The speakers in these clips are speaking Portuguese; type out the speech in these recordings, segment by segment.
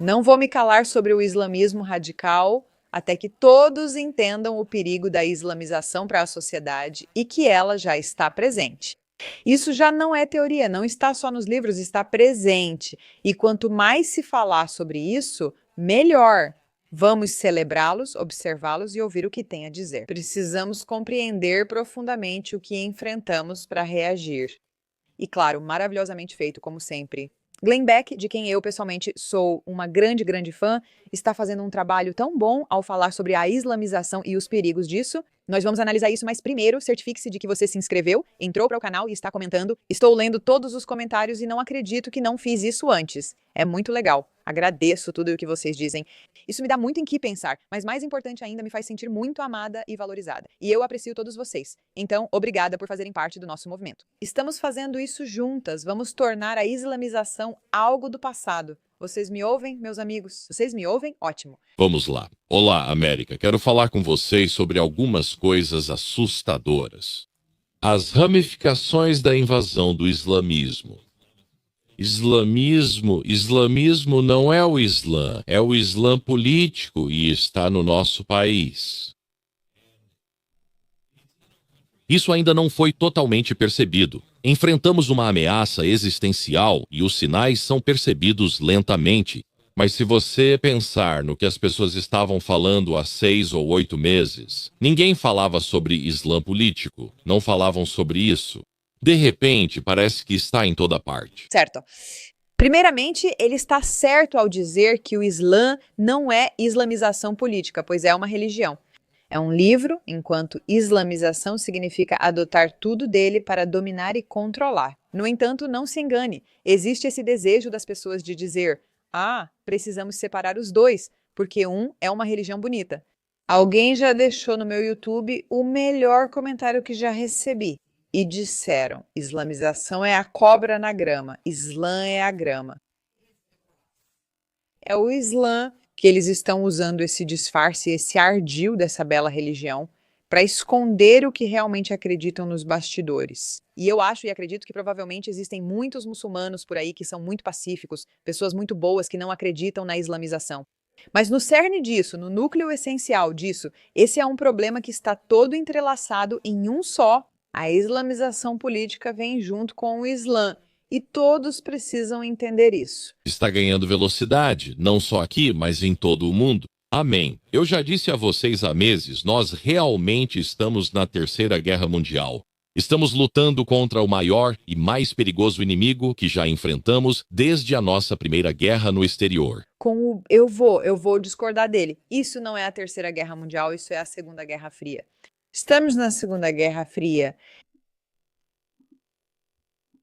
Não vou me calar sobre o islamismo radical até que todos entendam o perigo da islamização para a sociedade e que ela já está presente. Isso já não é teoria, não está só nos livros, está presente. E quanto mais se falar sobre isso, melhor. Vamos celebrá-los, observá-los e ouvir o que tem a dizer. Precisamos compreender profundamente o que enfrentamos para reagir. E claro, maravilhosamente feito, como sempre. Glenn Beck, de quem eu pessoalmente sou uma grande, grande fã, está fazendo um trabalho tão bom ao falar sobre a islamização e os perigos disso. Nós vamos analisar isso, mas primeiro, certifique-se de que você se inscreveu, entrou para o canal e está comentando. Estou lendo todos os comentários e não acredito que não fiz isso antes. É muito legal. Agradeço tudo o que vocês dizem. Isso me dá muito em que pensar, mas mais importante ainda, me faz sentir muito amada e valorizada. E eu aprecio todos vocês. Então, obrigada por fazerem parte do nosso movimento. Estamos fazendo isso juntas. Vamos tornar a islamização algo do passado. Vocês me ouvem, meus amigos? Vocês me ouvem? Ótimo. Vamos lá. Olá, América. Quero falar com vocês sobre algumas coisas assustadoras. As ramificações da invasão do islamismo. Islamismo não é o Islã, é o Islã político e está no nosso país. Isso ainda não foi totalmente percebido. Enfrentamos uma ameaça existencial e os sinais são percebidos lentamente. Mas se você pensar no que as pessoas estavam falando há 6 ou 8 meses, ninguém falava sobre Islã político, não falavam sobre isso. De repente, parece que está em toda parte. Certo. Primeiramente, ele está certo ao dizer que o Islã não é islamização política, pois é uma religião. É um livro, enquanto islamização significa adotar tudo dele para dominar e controlar. No entanto, não se engane, existe esse desejo das pessoas de dizer: precisamos separar os dois, porque um é uma religião bonita. Alguém já deixou no meu YouTube o melhor comentário que já recebi. E disseram: islamização é a cobra na grama, Islã é a grama. É o Islã que eles estão usando esse disfarce, esse ardil dessa bela religião, para esconder o que realmente acreditam nos bastidores. E eu acho e acredito que provavelmente existem muitos muçulmanos por aí que são muito pacíficos, pessoas muito boas que não acreditam na islamização. Mas no cerne disso, no núcleo essencial disso, esse é um problema que está todo entrelaçado em um só. A islamização política vem junto com o Islã. E todos precisam entender isso. Está ganhando velocidade, não só aqui, mas em todo o mundo. Amém. Eu já disse a vocês há meses, nós realmente estamos na Terceira Guerra Mundial. Estamos lutando contra o maior e mais perigoso inimigo que já enfrentamos desde a nossa primeira guerra no exterior. Eu vou discordar dele. Isso não é a Terceira Guerra Mundial, isso é a Segunda Guerra Fria. Estamos na Segunda Guerra Fria.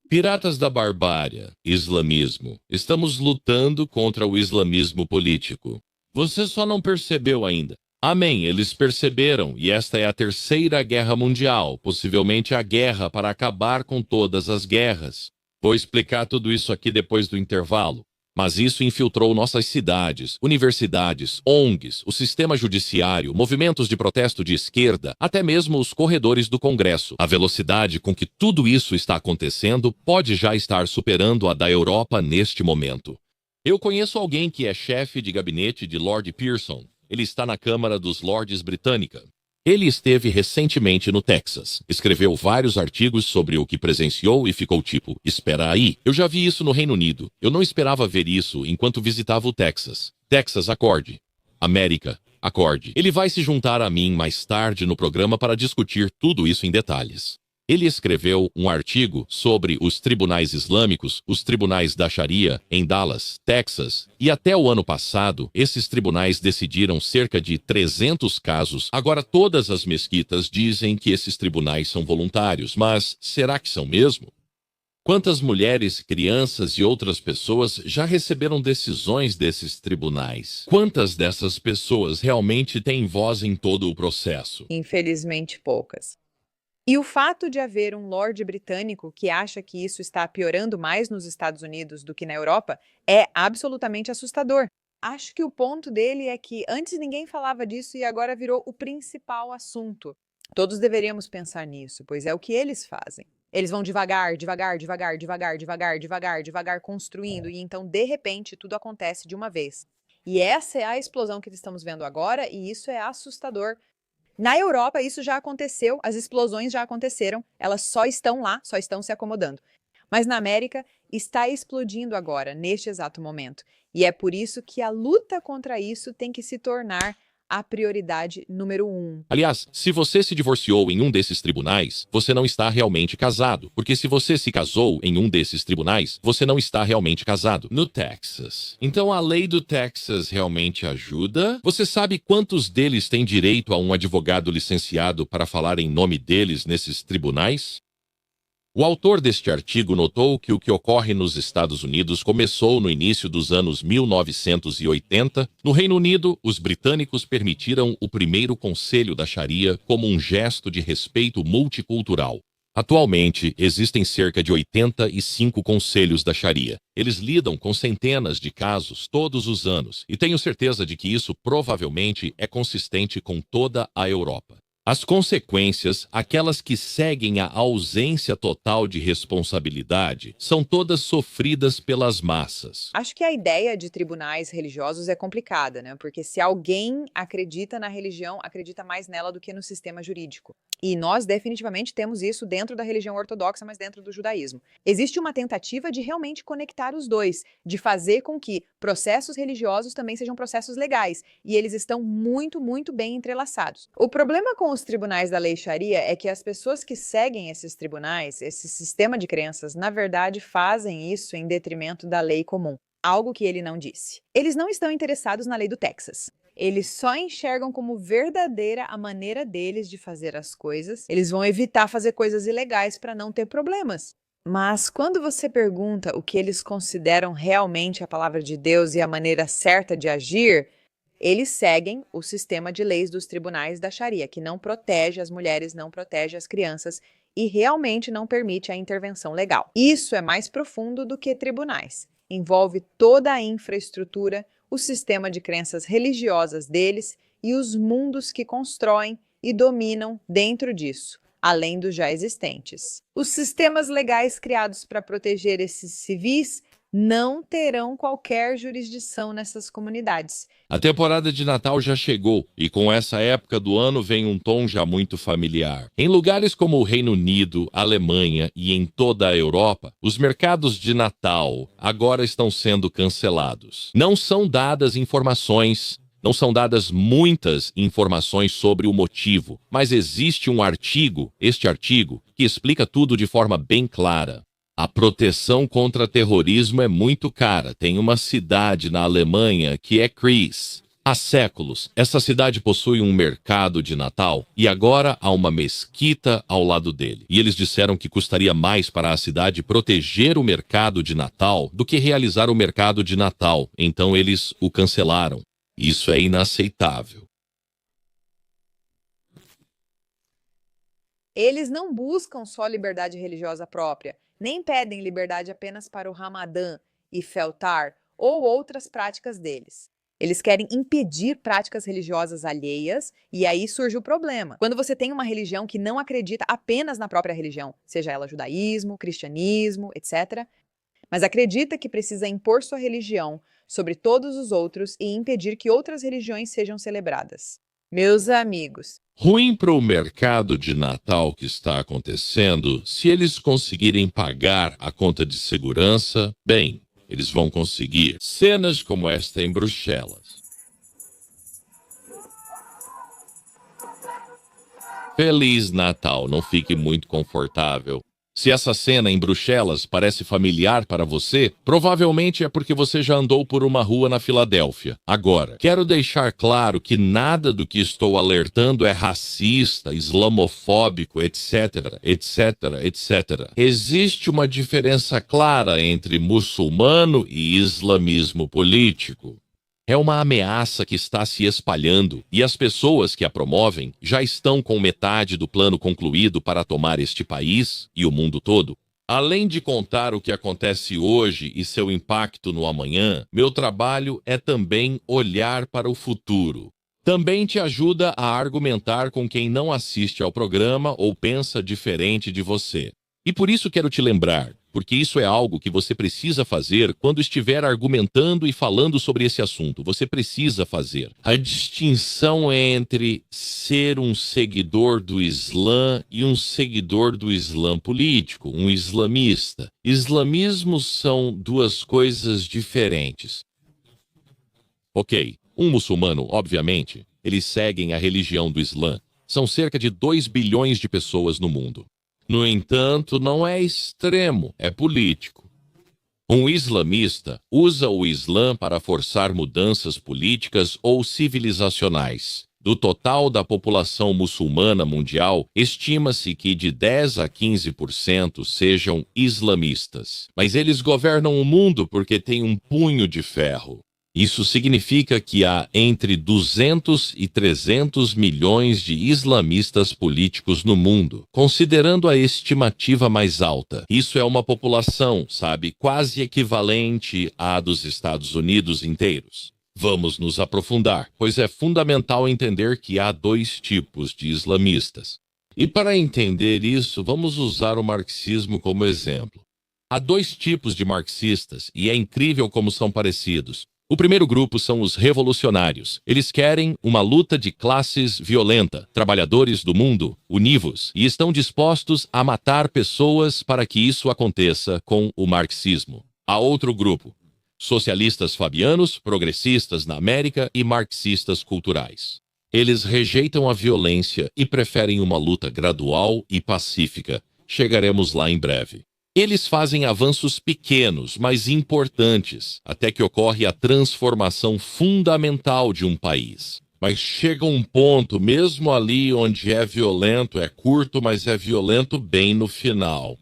Piratas da Barbárie, islamismo. Estamos lutando contra o islamismo político. Você só não percebeu ainda. Amém, eles perceberam, e esta é a Terceira Guerra Mundial, possivelmente a guerra para acabar com todas as guerras. Vou explicar tudo isso aqui depois do intervalo. Mas isso infiltrou nossas cidades, universidades, ONGs, o sistema judiciário, movimentos de protesto de esquerda, até mesmo os corredores do Congresso. A velocidade com que tudo isso está acontecendo pode já estar superando a da Europa neste momento. Eu conheço alguém que é chefe de gabinete de Lord Pearson. Ele está na Câmara dos Lordes Britânica. Ele esteve recentemente no Texas. Escreveu vários artigos sobre o que presenciou e ficou tipo: espera aí, eu já vi isso no Reino Unido. Eu não esperava ver isso enquanto visitava o Texas. Texas, acorde. América, acorde. Ele vai se juntar a mim mais tarde no programa para discutir tudo isso em detalhes. Ele escreveu um artigo sobre os tribunais islâmicos, os tribunais da Sharia, em Dallas, Texas, e até o ano passado, esses tribunais decidiram cerca de 300 casos. Agora, todas as mesquitas dizem que esses tribunais são voluntários, mas será que são mesmo? Quantas mulheres, crianças e outras pessoas já receberam decisões desses tribunais? Quantas dessas pessoas realmente têm voz em todo o processo? Infelizmente, poucas. E o fato de haver um lorde britânico que acha que isso está piorando mais nos Estados Unidos do que na Europa é absolutamente assustador. Acho que o ponto dele é que antes ninguém falava disso e agora virou o principal assunto. Todos deveríamos pensar nisso, pois é o que eles fazem. Eles vão devagar, devagar, devagar, devagar, devagar, devagar, devagar construindo, e então, de repente, tudo acontece de uma vez. E essa é a explosão que estamos vendo agora, e isso é assustador. Na Europa, isso já aconteceu, as explosões já aconteceram, elas só estão lá, só estão se acomodando. Mas na América, está explodindo agora, neste exato momento. E é por isso que a luta contra isso tem que se tornar a prioridade número 1. Aliás, se você se divorciou em um desses tribunais, você não está realmente casado. Porque se você se casou em um desses tribunais, você não está realmente casado. No Texas. Então a lei do Texas realmente ajuda? Você sabe quantos deles têm direito a um advogado licenciado para falar em nome deles nesses tribunais? O autor deste artigo notou que o que ocorre nos Estados Unidos começou no início dos anos 1980. No Reino Unido, os britânicos permitiram o primeiro conselho da Sharia como um gesto de respeito multicultural. Atualmente, existem cerca de 85 conselhos da Sharia. Eles lidam com centenas de casos todos os anos, e tenho certeza de que isso provavelmente é consistente com toda a Europa. As consequências, aquelas que seguem a ausência total de responsabilidade, são todas sofridas pelas massas. Acho que a ideia de tribunais religiosos é complicada, né? Porque se alguém acredita na religião, acredita mais nela do que no sistema jurídico. E nós definitivamente temos isso dentro da religião ortodoxa, mas dentro do judaísmo. Existe uma tentativa de realmente conectar os dois, de fazer com que processos religiosos também sejam processos legais, e eles estão muito, muito bem entrelaçados. O problema com os tribunais da lei Sharia é que as pessoas que seguem esses tribunais, esse sistema de crenças, na verdade fazem isso em detrimento da lei comum, algo que ele não disse. Eles não estão interessados na lei do Texas. Eles só enxergam como verdadeira a maneira deles de fazer as coisas. Eles vão evitar fazer coisas ilegais para não ter problemas. Mas quando você pergunta o que eles consideram realmente a palavra de Deus e a maneira certa de agir, eles seguem o sistema de leis dos tribunais da Sharia, que não protege as mulheres, não protege as crianças e realmente não permite a intervenção legal. Isso é mais profundo do que tribunais. Envolve toda a infraestrutura, o sistema de crenças religiosas deles e os mundos que constroem e dominam dentro disso, além dos já existentes. Os sistemas legais criados para proteger esses civis não terão qualquer jurisdição nessas comunidades. A temporada de Natal já chegou, e com essa época do ano vem um tom já muito familiar. Em lugares como o Reino Unido, Alemanha e em toda a Europa, os mercados de Natal agora estão sendo cancelados. Não são dadas muitas informações sobre o motivo, mas existe um artigo, este artigo, que explica tudo de forma bem clara. A proteção contra terrorismo é muito cara. Tem uma cidade na Alemanha que é Kreis. Há séculos, essa cidade possui um mercado de Natal e agora há uma mesquita ao lado dele. E eles disseram que custaria mais para a cidade proteger o mercado de Natal do que realizar o mercado de Natal. Então eles o cancelaram. Isso é inaceitável. Eles não buscam só liberdade religiosa própria, nem pedem liberdade apenas para o Ramadã e Feltar ou outras práticas deles. Eles querem impedir práticas religiosas alheias e aí surge o problema. Quando você tem uma religião que não acredita apenas na própria religião, seja ela judaísmo, cristianismo, etc., mas acredita que precisa impor sua religião sobre todos os outros e impedir que outras religiões sejam celebradas. Meus amigos, Ruim para o mercado de Natal que está acontecendo, se eles conseguirem pagar a conta de segurança, bem, eles vão conseguir. Cenas como esta em Bruxelas. Feliz Natal, não fique muito confortável. Se essa cena em Bruxelas parece familiar para você, provavelmente é porque você já andou por uma rua na Filadélfia. Agora, quero deixar claro que nada do que estou alertando é racista, islamofóbico, etc, etc, etc. Existe uma diferença clara entre muçulmano e islamismo político. É uma ameaça que está se espalhando e as pessoas que a promovem já estão com metade do plano concluído para tomar este país e o mundo todo. Além de contar o que acontece hoje e seu impacto no amanhã, meu trabalho é também olhar para o futuro. Também te ajuda a argumentar com quem não assiste ao programa ou pensa diferente de você. E por isso quero te lembrar, porque isso é algo que você precisa fazer quando estiver argumentando e falando sobre esse assunto. Você precisa fazer a distinção entre ser um seguidor do Islã e um seguidor do Islã político, um islamista. Islamismo são duas coisas diferentes. Ok, um muçulmano, obviamente, eles seguem a religião do Islã. São cerca de 2 bilhões de pessoas no mundo. No entanto, não é extremo, é político. Um islamista usa o Islã para forçar mudanças políticas ou civilizacionais. Do total da população muçulmana mundial, estima-se que de 10 a 15% sejam islamistas. Mas eles governam o mundo porque têm um punho de ferro. Isso significa que há entre 200 e 300 milhões de islamistas políticos no mundo, considerando a estimativa mais alta. Isso é uma população, sabe, quase equivalente à dos Estados Unidos inteiros. Vamos nos aprofundar, pois é fundamental entender que há 2 tipos de islamistas. E para entender isso, vamos usar o marxismo como exemplo. Há 2 tipos de marxistas, e é incrível como são parecidos. O primeiro grupo são os revolucionários. Eles querem uma luta de classes violenta, trabalhadores do mundo, univos, e estão dispostos a matar pessoas para que isso aconteça com o marxismo. Há outro grupo, socialistas fabianos, progressistas na América e marxistas culturais. Eles rejeitam a violência e preferem uma luta gradual e pacífica. Chegaremos lá em breve. Eles fazem avanços pequenos, mas importantes, até que ocorre a transformação fundamental de um país. Mas chega um ponto, mesmo ali onde é violento, é curto, mas é violento bem no final.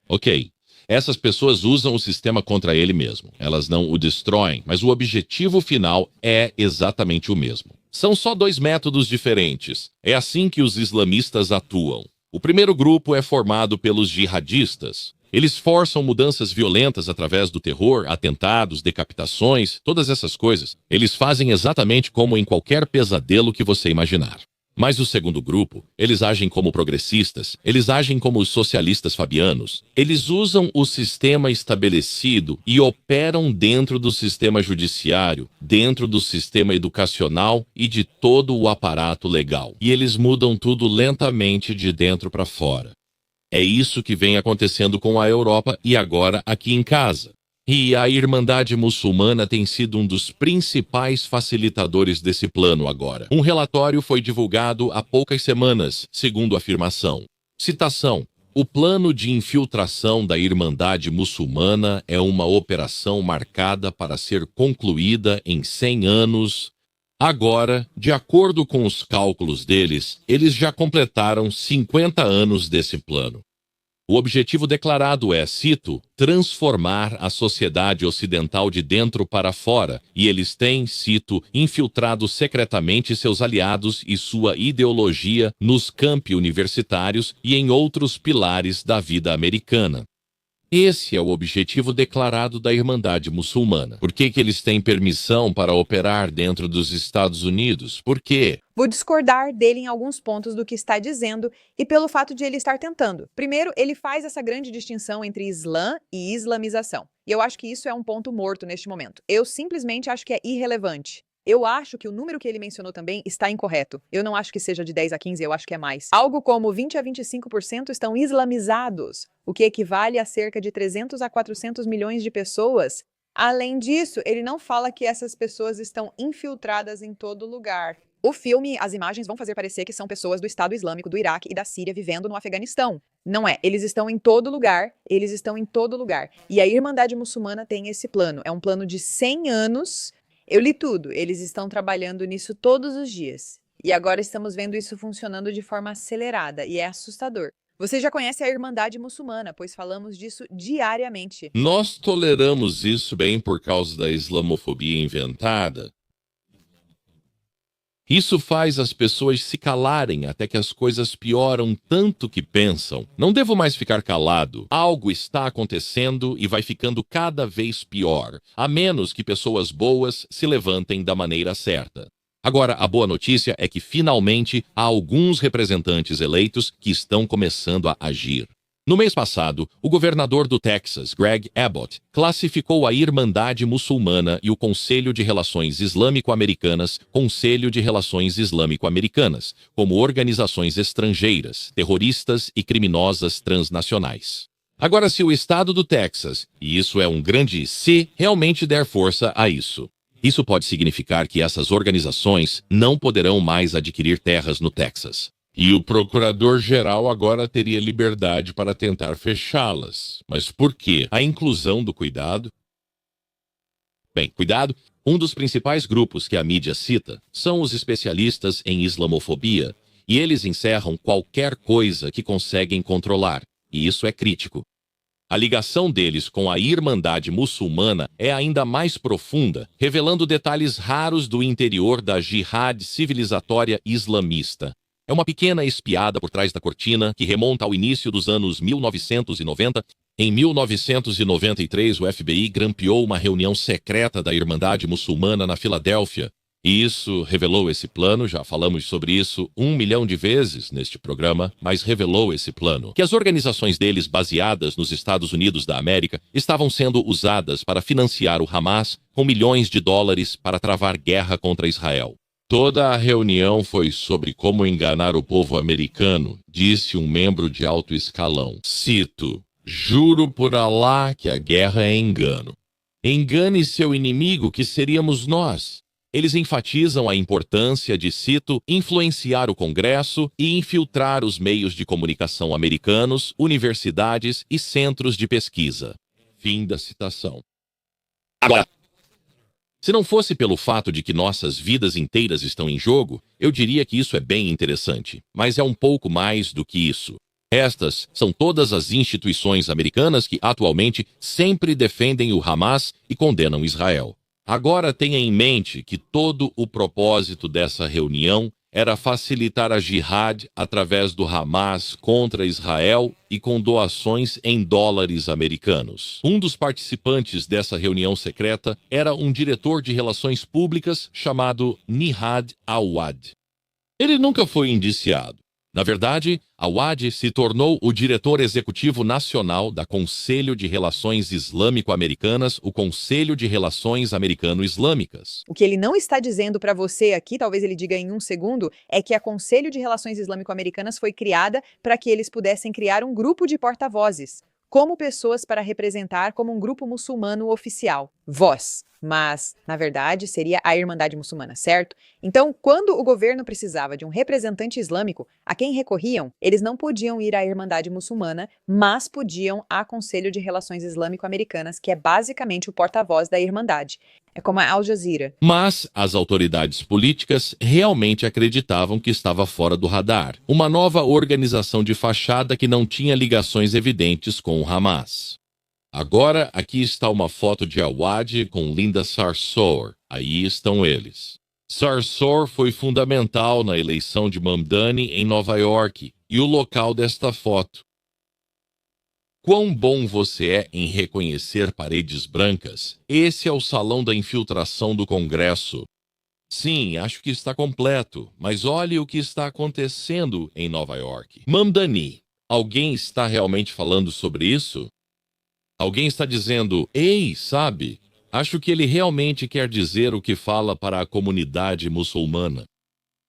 Ok, essas pessoas usam o sistema contra ele mesmo. Elas não o destroem, mas o objetivo final é exatamente o mesmo. São só 2 métodos diferentes. É assim que os islamistas atuam. O primeiro grupo é formado pelos jihadistas. Eles forçam mudanças violentas através do terror, atentados, decapitações, todas essas coisas. Eles fazem exatamente como em qualquer pesadelo que você imaginar. Mas o segundo grupo, eles agem como progressistas, eles agem como os socialistas fabianos. Eles usam o sistema estabelecido e operam dentro do sistema judiciário, dentro do sistema educacional e de todo o aparato legal. E eles mudam tudo lentamente de dentro para fora. É isso que vem acontecendo com a Europa e agora aqui em casa. E a Irmandade Muçulmana tem sido um dos principais facilitadores desse plano agora. Um relatório foi divulgado há poucas semanas, segundo a afirmação. Citação: o plano de infiltração da Irmandade Muçulmana é uma operação marcada para ser concluída em 100 anos. Agora, de acordo com os cálculos deles, eles já completaram 50 anos desse plano. O objetivo declarado é, cito, transformar a sociedade ocidental de dentro para fora, e eles têm, cito, infiltrado secretamente seus aliados e sua ideologia nos campi universitários e em outros pilares da vida americana. Esse é o objetivo declarado da Irmandade Muçulmana. Por que eles têm permissão para operar dentro dos Estados Unidos? Por quê? Vou discordar dele em alguns pontos do que está dizendo e pelo fato de ele estar tentando. Primeiro, ele faz essa grande distinção entre Islã e islamização. E eu acho que isso é um ponto morto neste momento. Eu simplesmente acho que é irrelevante. Eu acho que o número que ele mencionou também está incorreto. Eu não acho que seja de 10 a 15, eu acho que é mais. Algo como 20 a 25% estão islamizados, o que equivale a cerca de 300 a 400 milhões de pessoas. Além disso, ele não fala que essas pessoas estão infiltradas em todo lugar. O filme, as imagens vão fazer parecer que são pessoas do Estado Islâmico, do Iraque e da Síria vivendo no Afeganistão. Não é, eles estão em todo lugar, eles estão em todo lugar. E a Irmandade Muçulmana tem esse plano, é um plano de 100 anos. Eu li tudo, eles estão trabalhando nisso todos os dias. E agora estamos vendo isso funcionando de forma acelerada, e é assustador. Você já conhece a Irmandade Muçulmana, pois falamos disso diariamente. Nós toleramos isso bem por causa da islamofobia inventada. Isso faz as pessoas se calarem até que as coisas pioram tanto que pensam: não devo mais ficar calado. Algo está acontecendo e vai ficando cada vez pior, a menos que pessoas boas se levantem da maneira certa. Agora, a boa notícia é que finalmente há alguns representantes eleitos que estão começando a agir. No mês passado, o governador do Texas, Greg Abbott, classificou a Irmandade Muçulmana e o Conselho de Relações Islâmico-Americanas, Conselho de Relações Islâmico-Americanas, como organizações estrangeiras, terroristas e criminosas transnacionais. Agora, se o estado do Texas, e isso é um grande se, realmente der força a isso pode significar que essas organizações não poderão mais adquirir terras no Texas. E o procurador-geral agora teria liberdade para tentar fechá-las. Mas por quê? A inclusão do cuidado? Bem, cuidado, um dos principais grupos que a mídia cita são os especialistas em islamofobia, e eles encerram qualquer coisa que conseguem controlar, e isso é crítico. A ligação deles com a Irmandade Muçulmana é ainda mais profunda, revelando detalhes raros do interior da jihad civilizatória islamista. É uma pequena espiada por trás da cortina que remonta ao início dos anos 1990. Em 1993, o FBI grampeou uma reunião secreta da Irmandade Muçulmana na Filadélfia. E isso revelou esse plano, já falamos sobre isso 1 milhão de vezes neste programa, mas revelou esse plano, que as organizações deles baseadas nos Estados Unidos da América estavam sendo usadas para financiar o Hamas com milhões de dólares para travar guerra contra Israel. Toda a reunião foi sobre como enganar o povo americano, disse um membro de alto escalão. Cito: "Juro por Alá que a guerra é engano. Engane seu inimigo, que seríamos nós." Eles enfatizam a importância de, cito, influenciar o Congresso e infiltrar os meios de comunicação americanos, universidades e centros de pesquisa. Fim da citação. Agora, se não fosse pelo fato de que nossas vidas inteiras estão em jogo, eu diria que isso é bem interessante, mas é um pouco mais do que isso. Estas são todas as instituições americanas que atualmente sempre defendem o Hamas e condenam Israel. Agora tenha em mente que todo o propósito dessa reunião era facilitar a jihad através do Hamas contra Israel e com doações em dólares americanos. Um dos participantes dessa reunião secreta era um diretor de relações públicas chamado Nihad Awad. Ele nunca foi indiciado. Na verdade, Awad se tornou o diretor executivo nacional da Conselho de Relações Islâmico-Americanas, o Conselho de Relações Americano-Islâmicas. O que ele não está dizendo para você aqui, talvez ele diga em um segundo, é que a Conselho de Relações Islâmico-Americanas foi criada para que eles pudessem criar um grupo de porta-vozes, como pessoas para representar como um grupo muçulmano oficial, voz. Mas, na verdade, seria a Irmandade Muçulmana, certo? Então, quando o governo precisava de um representante islâmico a quem recorriam, eles não podiam ir à Irmandade Muçulmana, mas podiam ao Conselho de Relações Islâmico-Americanas, que é basicamente o porta-voz da Irmandade. É como a Al Jazeera. Mas as autoridades políticas realmente acreditavam que estava fora do radar. Uma nova organização de fachada que não tinha ligações evidentes com o Hamas. Agora, aqui está uma foto de Awad com Linda Sarsour. Aí estão eles. Sarsour foi fundamental na eleição de Mamdani em Nova York e o local desta foto. Quão bom você é em reconhecer paredes brancas? Esse é o salão da infiltração do Congresso. Sim, acho que está completo, mas olhe o que está acontecendo em Nova York. Mamdani, alguém está realmente falando sobre isso? Alguém está dizendo, ei, sabe, acho que ele realmente quer dizer o que fala para a comunidade muçulmana.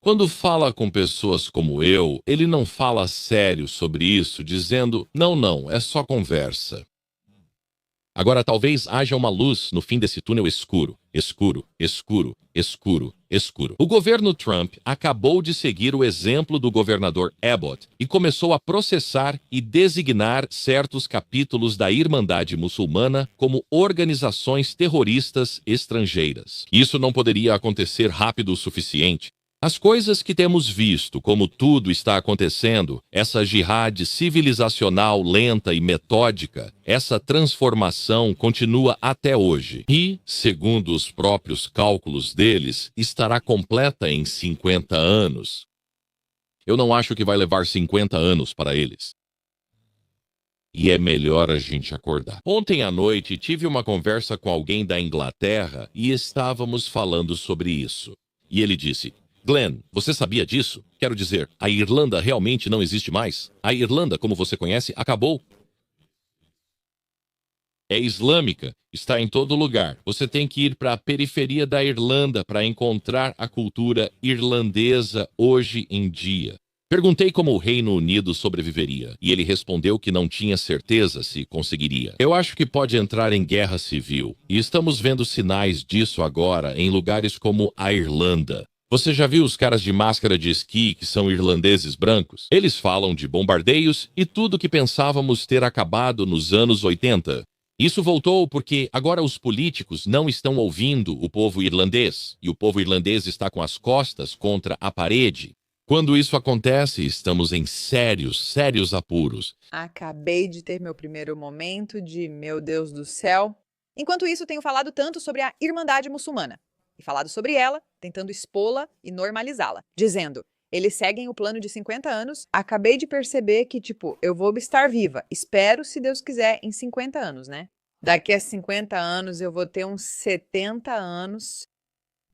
Quando fala com pessoas como eu, ele não fala sério sobre isso, dizendo, não, é só conversa. Agora talvez haja uma luz no fim desse túnel escuro, escuro, escuro, escuro, escuro. O governo Trump acabou de seguir o exemplo do governador Abbott e começou a processar e designar certos capítulos da Irmandade Muçulmana como organizações terroristas estrangeiras. Isso não poderia acontecer rápido o suficiente. As coisas que temos visto, como tudo está acontecendo, essa jihad civilizacional lenta e metódica, essa transformação continua até hoje. E, segundo os próprios cálculos deles, estará completa em 50 anos. Eu não acho que vai levar 50 anos para eles. E é melhor a gente acordar. Ontem à noite tive uma conversa com alguém da Inglaterra e estávamos falando sobre isso. E ele disse, Glenn, você sabia disso? Quero dizer, a Irlanda realmente não existe mais? A Irlanda, como você conhece, acabou. É islâmica, está em todo lugar. Você tem que ir para a periferia da Irlanda para encontrar a cultura irlandesa hoje em dia. Perguntei como o Reino Unido sobreviveria, e ele respondeu que não tinha certeza se conseguiria. Eu acho que pode entrar em guerra civil, e estamos vendo sinais disso agora em lugares como a Irlanda. Você já viu os caras de máscara de esqui que são irlandeses brancos? Eles falam de bombardeios e tudo que pensávamos ter acabado nos anos 80. Isso voltou porque agora os políticos não estão ouvindo o povo irlandês, e o povo irlandês está com as costas contra a parede. Quando isso acontece, estamos em sérios apuros. Acabei de ter meu primeiro momento de meu Deus do céu. Enquanto isso, tenho falado tanto sobre a Irmandade Muçulmana e falado sobre ela, tentando expô-la e normalizá-la, dizendo: eles seguem o plano de 50 anos. Acabei de perceber que, eu vou estar viva. Espero, se Deus quiser, em 50 anos, né? Daqui a 50 anos eu vou ter uns 70 anos.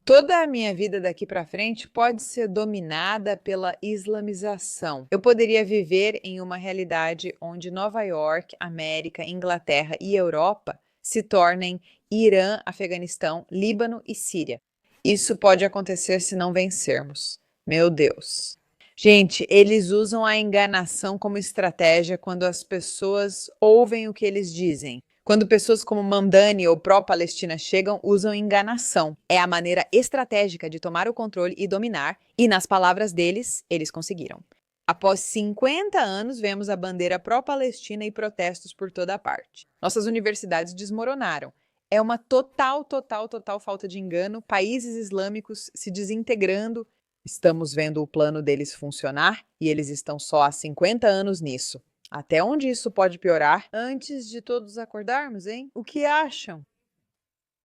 Toda a minha vida daqui para frente pode ser dominada pela islamização. Eu poderia viver em uma realidade onde Nova York, América, Inglaterra e Europa se tornem Irã, Afeganistão, Líbano e Síria. Isso pode acontecer se não vencermos. Meu Deus. Gente, eles usam a enganação como estratégia quando as pessoas ouvem o que eles dizem. Quando pessoas como Mamdani ou pró-Palestina chegam, usam enganação. É a maneira estratégica de tomar o controle e dominar, e nas palavras deles, eles conseguiram. Após 50 anos, vemos a bandeira pró-Palestina e protestos por toda a parte. Nossas universidades desmoronaram. É uma total falta de engano, países islâmicos se desintegrando. Estamos vendo o plano deles funcionar e eles estão só há 50 anos nisso. Até onde isso pode piorar? Antes de todos acordarmos, hein? O que acham?